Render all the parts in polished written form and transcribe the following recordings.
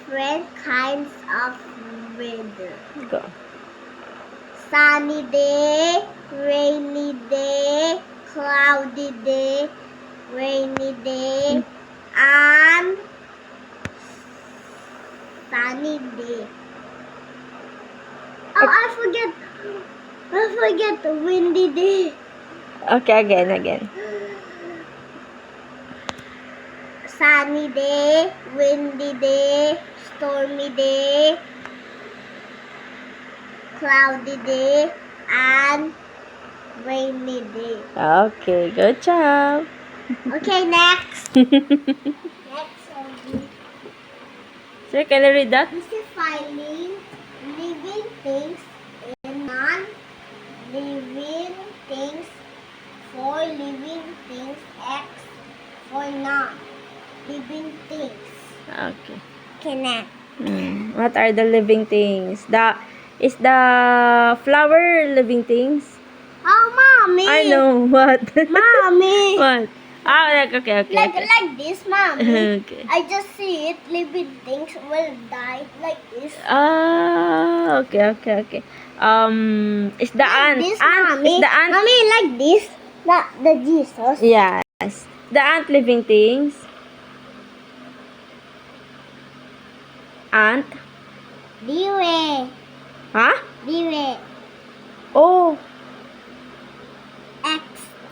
different kinds of weather. Go. Sunny day, rainy day, cloudy day, rainy day, and sunny day. Oh, I forget the windy day. Okay, again. Sunny day, windy day, stormy day, cloudy day, and rainy day. Okay, good job. Okay, next. Next, Sir, can I read that? classifying living things in non-living things, for living things, X for non-living things. Okay. Okay, next. What are the living things? Is the flower living things? Oh, mommy. I know. What? Mommy. What? Okay. Like this, mommy. Okay. I just see it. Living things will die like this. Okay. Is the Like ant? this, Ant? mommy. Is the ant? Mommy, like this. The Jesus. Yes. The ant living things? Ant? Diwe. Huh? Diwe. Oh. X.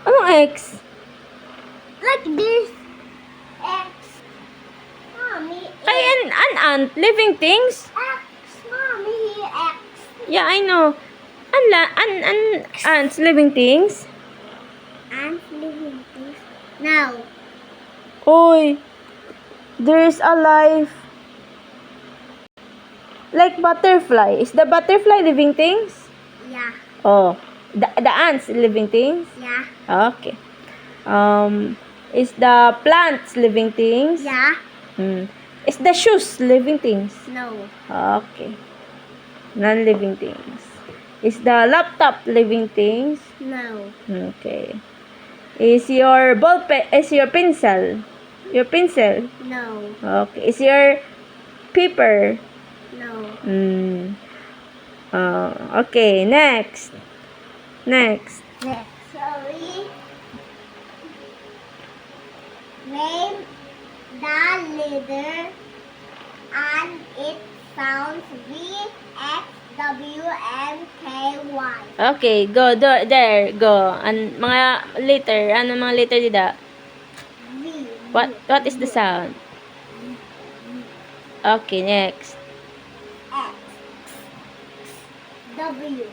Anong X? Like this. X. Mommy. Ay, an ant living things? X. Mommy, X. Yeah, I know. Ants living things? Ants living things. No. Oy. There's a life. Like butterfly. Is the butterfly living things? Yeah. Oh. The ants living things? Yeah. Okay. Is the plants living things? Yeah. Is the shoes living things? No. Okay. Non-living things. Is the laptop living things? No. Okay. Is your ball pen? Is your pencil? Your pencil? No. Okay. Is your paper? No. Okay. Next. Next. Sorry. Name the letter and it sounds V, X, W, and K, Y. Okay. Go. There. Go. Mga letter. Ano mga letter dito? V. What is the sound? Okay. Next. X, W,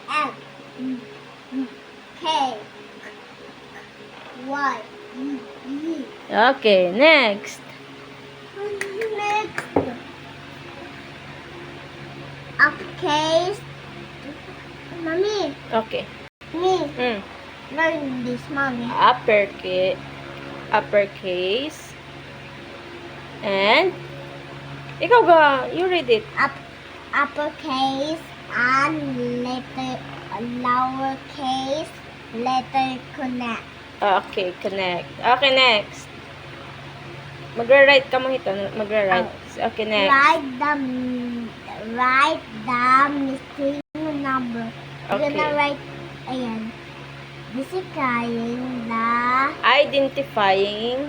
L, K, Y, E. Okay. Next. Next. Uppercase. Mommy. Okay. Me. Learn this, mommy. Uppercase. And ikaw ga, you read it. Uppercase and lowercase letter connect. Okay, connect. Okay, next. Magra-write ka mo ito. Magra-write. Okay, next. Write the missing number. Okay. You're gonna write, ayan. Identifying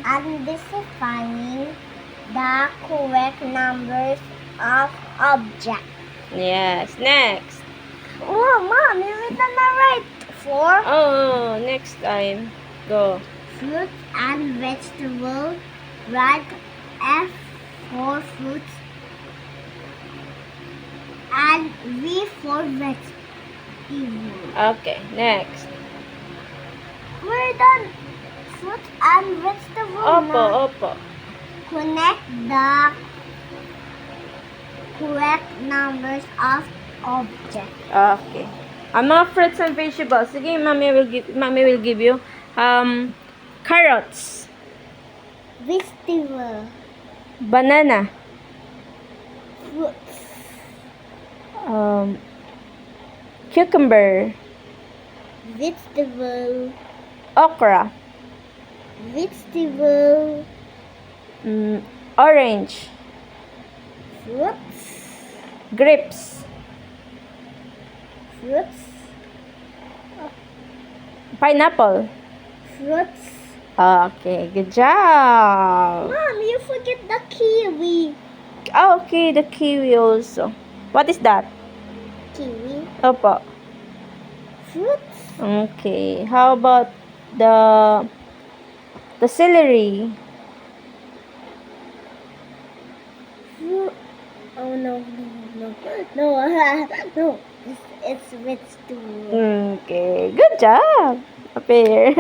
the correct numbers of objects. Yes. Next. Oh, Mom, you're gonna write 4. Oh, next time. Go. Fruits and vegetables. Write F for fruits and V for vegetables. Okay, next. We're done. Fruits and vegetables. Opo. Connect the correct numbers of objects. Okay. Ang mga fruits and vegetables. Sige, mommy will give you carrots, Vegetable. banana, Fruits. cucumber, Vegetable. okra, Vegetable. orange, Fruits. Grapes. Fruits. Pineapple. Fruits. Okay, good job. Mom, you forget the kiwi. Okay, the kiwi also. What is that? Kiwi. Opo. Fruits. Okay. How about the celery? Fruit. Oh no, no, no, no. It's Okay, good job. Up here.